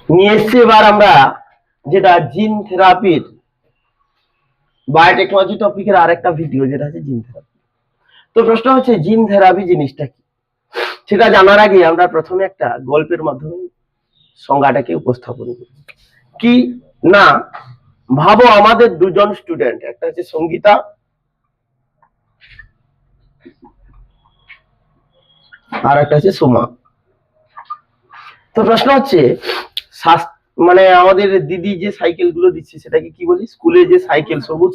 নিয়ে এসছি এবার আমরা যেটা জিন থেরাপির বায়োটেকনোলজি টপিকের আরেকটা ভিডিও, যেটা হচ্ছে জিন থেরাপি। তো প্রশ্ন হচ্ছে জিন থেরাপি জিনিসটা কি, সেটা জানার আগে আমরা প্রথমে একটা গল্পের মাধ্যমে সংজ্ঞাটাকে উপস্থাপন করি। কি না, ভাবো আমাদের দুজন স্টুডেন্ট, একটা হচ্ছে সঙ্গীতা আর একটা হচ্ছে সোমা। তো প্রশ্ন হচ্ছে মানে আমাদের দিদি যে সাইকেল গুলো দিচ্ছে সেটাকে কি বলি, স্কুলে যে সাইকেল, সবুজ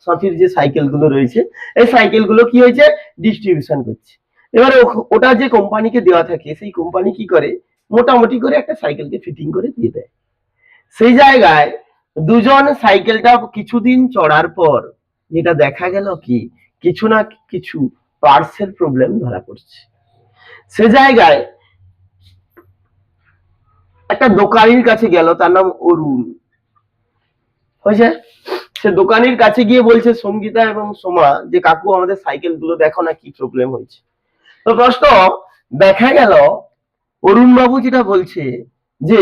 সাথীর যে সাইকেল গুলো রয়েছে, এই সাইকেল গুলো কি হয়েছে, ডিস্ট্রিবিউশন করছে। এবারে ওটা যে কোম্পানিকে দেওয়া থাকে, সেই কোম্পানি কি করে, মোটামুটি করে একটা সাইকেলকে ফিটিং করে দিয়ে দেয়। সেই জায়গায় দুজন সাইকেলটা কিছুদিন চড়ার পর যেটা দেখা গেল কি, কিছু না কিছু পার্টসের প্রবলেম ধরা পড়ছে। সে জায়গায় একটা দোকানির কাছে গেল, তার নাম অরুণ হয়েছে। সে দোকানির কাছে গিয়ে বলছে সঙ্গীতা এবং সোমা যে কাকু আমাদের সাইকেল গুলো দেখো না কি প্রবলেম হয়েছে। তো প্রশ্ন, দেখা গেল অরুণ বাবু যেটা বলছে যে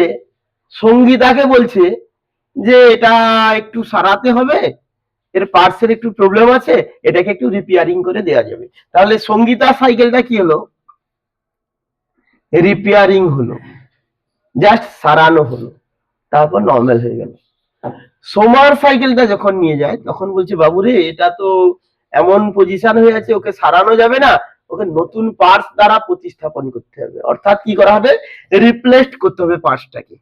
সঙ্গীতাকে বলছে যে এটা একটু সারাতে হবে, এর পার্টসের একটু প্রবলেম আছে, এটাকে একটু রিপেয়ারিং করে দেওয়া যাবে। তাহলে সঙ্গীতা সাইকেলটা কি হলো, রিপেয়ারিং হলো, জাস্ট সারানো হলো, তারপর নর্মাল হয়ে গেল। সোমার সাইকেলটা যখন নিয়ে যায় তখন বলছে বাবু রে, এটা তো এমন পজিশন হয়ে আছে, ওকে সারানো যাবে না, ওকে নতুন পার্টস দ্বারা প্রতিস্থাপন করতে হবে। অর্থাৎ কি করা হবে, রিপ্লেসড করতে হবে পার্টসটাকে।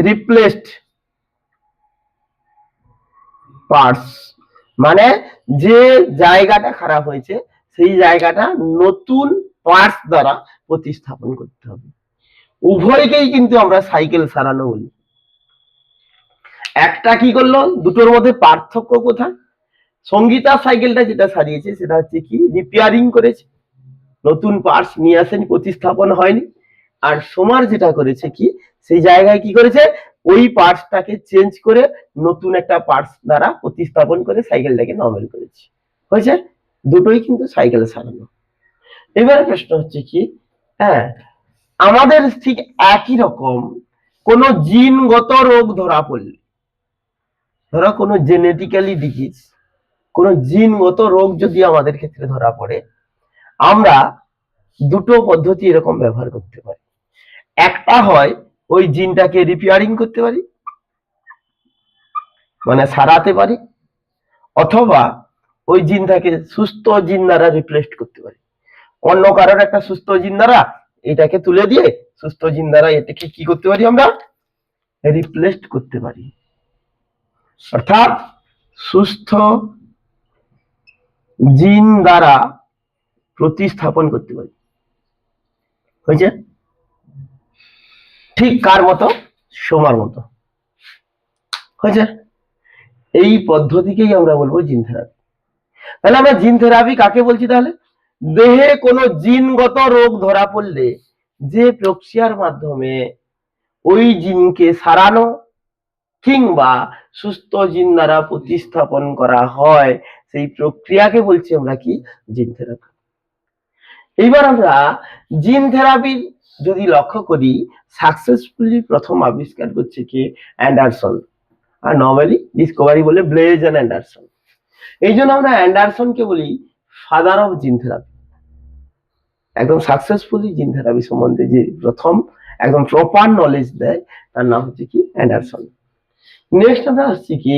রিপ্লেসড পার্টস মানে যে জায়গাটা খারাপ হয়েছে সেই জায়গাটা নতুন পার্টস দ্বারা প্রতিস্থাপন করতে হবে। উভয়কেই কিন্তু আমরা সাইকেল সারানো বলি। একটা কি করলো, দুটোর মধ্যে পার্থক্য কোথায়, সঙ্গীতা সাইকেলটা যেটা সারিয়েছে সেটা হচ্ছে কি, রিপেয়ারিং করেছে, নতুন পার্টস নিয়ে আসেনি, প্রতিস্থাপন হয়নি। আর সোমার যেটা করেছে কি, সেই জায়গায় কি করেছে, ওই পার্টসটাকে চেঞ্জ করে নতুন একটা পার্টস দ্বারা প্রতিস্থাপন করে সাইকেলটাকে নর্মাল করেছে। হয়েছে, দুটোই কিন্তু সাইকেল সারানো। এবারে প্রশ্ন হচ্ছে কি, হ্যাঁ আমাদের ঠিক একই রকম কোন জিনগত রোগ ধরা পড়লে, ধরো কোনো জেনেটিক্যালি ডিজিজ, কোন জিনগত রোগ যদি আমাদের ক্ষেত্রে ধরা পড়ে, আমরা দুটো পদ্ধতি এরকম ব্যবহার করতে পারি। একটা হয় ওই জিনটাকে রিপেয়ারিং করতে পারি, মানে সারাতে পারি, অথবা ওই জিনটাকে সুস্থ জিন দ্বারা রিপ্লেস করতে পারি। অন্য কারোর একটা সুস্থ জিন দ্বারা এটাকে তুলে দিয়ে সুস্থ জিন দ্বারা এটাকে কি করতে পারি, আমরা রিপ্লেস করতে পারি। অর্থাৎ সুস্থ জিন দ্বারা প্রতিস্থাপন করতে পারি। হয়েছে, ঠিক কার মতো, সোমার মতো। হয়েছে, এই পদ্ধতিকেই আমরা বলবো জিন থেরাপি। তাহলে আমরা জিন থেরাপি কাকে বলছি, তাহলে দেহে কোনো জিনগত রোগ ধরা পড়লে যে প্রক্রিয়ার মাধ্যমে ওই জিনকে সারানো কিংবা সুস্থ জিন দ্বারা প্রতিস্থাপন করা হয়, সেই প্রক্রিয়াকে বলছি আমরা কি, জিন থেরাপি। এইবার আমরা জিন থেরাপি যদি লক্ষ্য করি, সাকসেসফুলি প্রথম আবিষ্কার করছে কি, অ্যান্ডারসন, আর নর্মালি ডিসকভারি বলে ব্লেজ এন্ড অ্যান্ডারসন। এই জন্য আমরা অ্যান্ডারসনকে বলি ফাদার অফ জিন থেরাপি। একদম সাকসেসফুলি জিন থেরাপি সম্বন্ধে যে প্রথম একদম প্রপার নলেজ দেয়, তার নাম হচ্ছে কি, অ্যান্ডারসন। নেক্সট আমরা আসছি কি,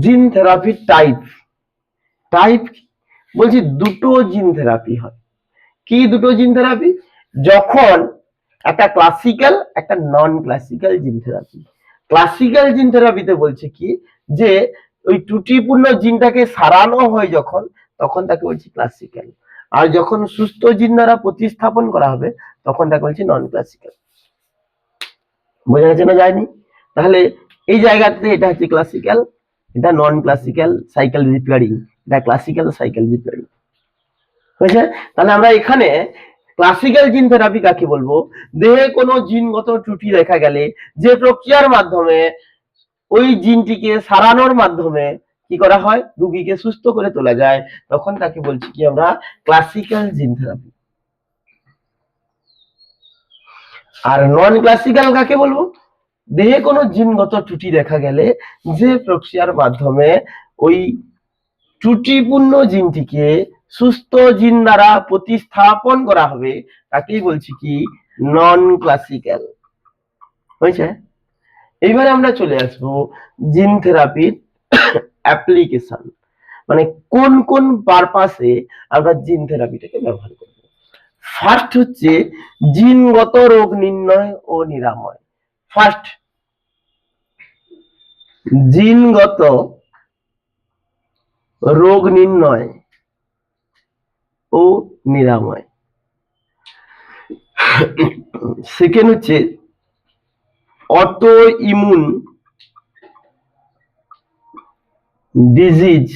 জিন থেরাপি টাইপ। টাইপ বলছি দুটো জিন থেরাপি হয়। কি দুটো জিন থেরাপি, যখন একটা ক্লাসিক্যাল একটা নন ক্লাসিক্যাল জিন থেরাপি। ক্লাসিক্যাল জিন থেরাপিতে বলছে কি, যে ওই ত্রুটিপূর্ণ জিনটাকে সারানো হয় যখন, তখন তাকে বলছি ক্লাসিক্যাল। আর যখন সুস্থ জিন দ্বারা প্রতিস্থাপন করা হবে তখন তাকে বলছি নন ক্লাসিক্যাল। বোঝা গেছে না, যায়নি? তাহলে এই জায়গাতে এটা হচ্ছে ক্লাসিক্যাল, এটা নন ক্লাসিক্যাল সাইকেল রিপেয়ারিং, এটা ক্লাসিক্যাল সাইকেল রিপেয়ারিং। হয়েছে, তাহলে আমরা এখানে ক্লাসিক্যাল জিন থেরাপি কাকে বলবো, দেহে কোনো জিনগত ত্রুটি দেখা গেলে যে প্রক্রিয়ার মাধ্যমে ওই জিনটিকে সারানোর মাধ্যমে কি করা হয়, রোগীকে সুস্থ করে তোলা যায়, তখন তাকে বলছি কি আমরা ক্লাসিক্যাল জিন থেরাপি। আর নন ক্লাসিক্যাল কাকে বলবো? দেহে কোনো জিনগত ত্রুটি দেখা গেলে যে প্রক্রিয়ার মাধ্যমে ওই ত্রুটিপূর্ণ জিনটিকে সুস্থ জিন দ্বারা প্রতিস্থাপন করা হবে তাকেই বলছি কি নন ক্লাসিক্যাল। হয়েছে? এইবারে আমরা চলে আসবো জিন থেরাপির অ্যাপ্লিকেশন, মানে কোন কোন পারপাসে আমরা জিন থেরাপিটাকে ব্যবহার করব। ফার্স্ট হচ্ছে জিনগত রোগ নির্ণয় ও নিরাময়। ফার্স্ট, জিনগত রোগ নির্ণয় ও নিরাময়। সেকেন্ড হচ্ছে অটো ইমিউন ডিজিজ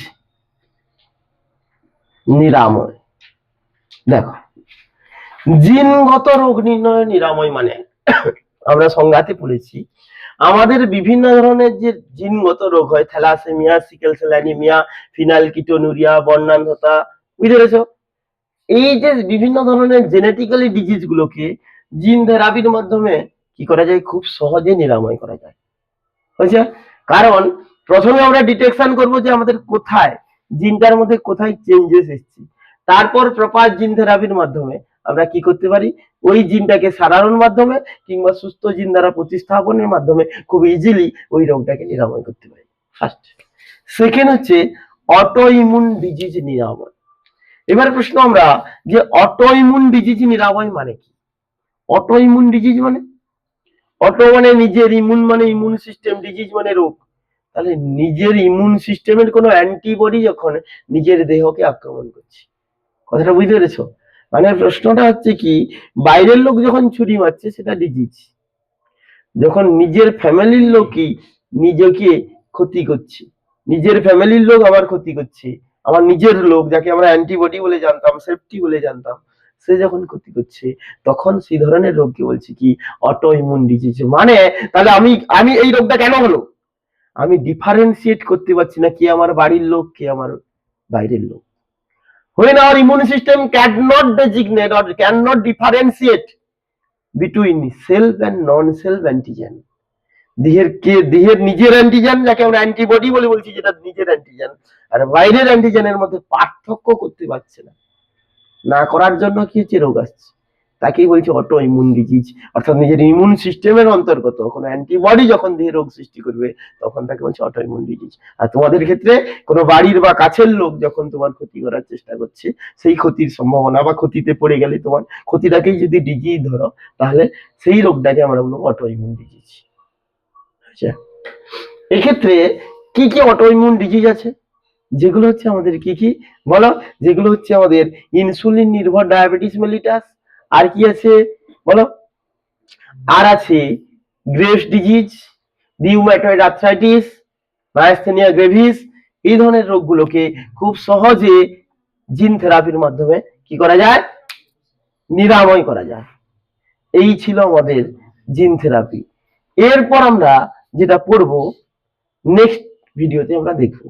নিরাময়। দেখো, জিনগত রোগ নির্ণয় নিরাময় মানে আমরা সংজ্ঞাতে পড়েছি আমাদের বিভিন্ন ধরনের যে জিনগত রোগ হয়, থ্যালাসেমিয়া, সিকেল সেল অ্যানিমিয়া, ফিনাইলকিটোনুরিয়া, বর্ণান্ধতা, বুঝতে পেরেছো? এই যে বিভিন্ন ধরনের জেনেটিক্যালি ডিজিজ গুলোকে জিন থেরাপির মাধ্যমে কি করা যায়, খুব সহজে নিরাময় করা যায়। বুঝছে? কারণ প্রথমে আমরা ডিটেকশন করব যে আমাদের কোথায় জিনটার মধ্যে কোথায় চেঞ্জেস এসেছে, তারপর প্রপার জিন থেরাপির মাধ্যমে আমরা কি করতে পারি, ওই জিনটাকে সারানোর মাধ্যমে কিংবা সুস্থ জিন দ্বারা প্রতিস্থাপনের মাধ্যমে খুব ইজিলি ওই রোগটাকে নিরাময় করতে পারি। ফার্স্ট। সেকেন্ড হচ্ছে অটো ইমিউন ডিজিজ নিরাময়। এবার প্রশ্ন আমরা যে অটো ইমিউন ডিজিজ নিরাময় মানে কি? অটো ইমিউন ডিজিজ মানে, অটো মানে নিজের, ইমিউন মানে ইমিউন সিস্টেম, ডিজিজ মানে রোগ। তাহলে নিজের ইমিউন সিস্টেমের কোনো অ্যান্টিবডি যখন নিজের দেহকে আক্রমণ করছে, কথাটা বুঝতে পেরেছো? মানে প্রশ্নটা হচ্ছে কি, বাইরের লোক যখন ছুরি মারছে সেটা ডিজিজ, যখন নিজের ফ্যামিলির লোকই নিজেকে ক্ষতি করছে, নিজের ফ্যামিলির লোক আবার ক্ষতি করছে, আমার নিজের লোক যাকে আমরা অ্যান্টিবডি বলে জানতাম, সেফটি বলে জানতাম, সে যখন ক্ষতি করছে তখন সেই ধরনের রোগকে বলছি কি অটো ইমিউন ডিজিজ। মানে তাহলে আমি এই রোগটা কেন হলো, আমি ডিফারেন্সিয়েট করতে পারছি না কে আমার বাড়ির লোক কে আমার বাইরের লোক। When our immune system cannot designate or cannot differentiate between self and non-self antigen, দেহের নিজের অ্যান্টিজেন যাকে আমরা অ্যান্টিবডি বলে বলছি, যেটা নিজের অ্যান্টিজেন, আর বাইরের অ্যান্টিজেনের মধ্যে পার্থক্য করতে পারছে না, না করার জন্য কি হচ্ছে, রোগ আসছে, তাকেই বলছে অটো ইমিউন ডিজিজ। অর্থাৎ নিজের ইমিউন সিস্টেমের অন্তর্গত কোনো অ্যান্টিবডি যখন দেহে রোগ সৃষ্টি করবে তখন তাকে বলছে অটো ইমিউন ডিজিজ। আর তোমাদের ক্ষেত্রে কোনো বাড়ির বা কাছের লোক যখন তোমার ক্ষতি করার চেষ্টা করছে, সেই ক্ষতির সম্ভাবনা বা ক্ষতিতে পড়ে গেলে তোমার ক্ষতিটাকেই যদি ডিজিজ ধরো, তাহলে সেই রোগটাকে আমরা বলবো অটো ইমিউন ডিজিজ। এক্ষেত্রে কি কি অটো ইমিউন ডিজিজ আছে, যেগুলো হচ্ছে আমাদের কি কি বলো, যেগুলো হচ্ছে আমাদের ইনসুলিন নির্ভর ডায়াবেটিস মেলিটাস, আর কি আছে বলো, আর আছে graves disease, rheumatoid arthritis, myasthenia Grevy's. এই ধরনের রোগগুলোকে খুব সহজে জিন থেরাপির মাধ্যমে কি করা যায়, নিরাময় করা যায়। এই ছিল আমাদের জিন থেরাপি। এরপর আমরা যেটা পড়বো নেক্সট ভিডিওতে আমরা দেখবো।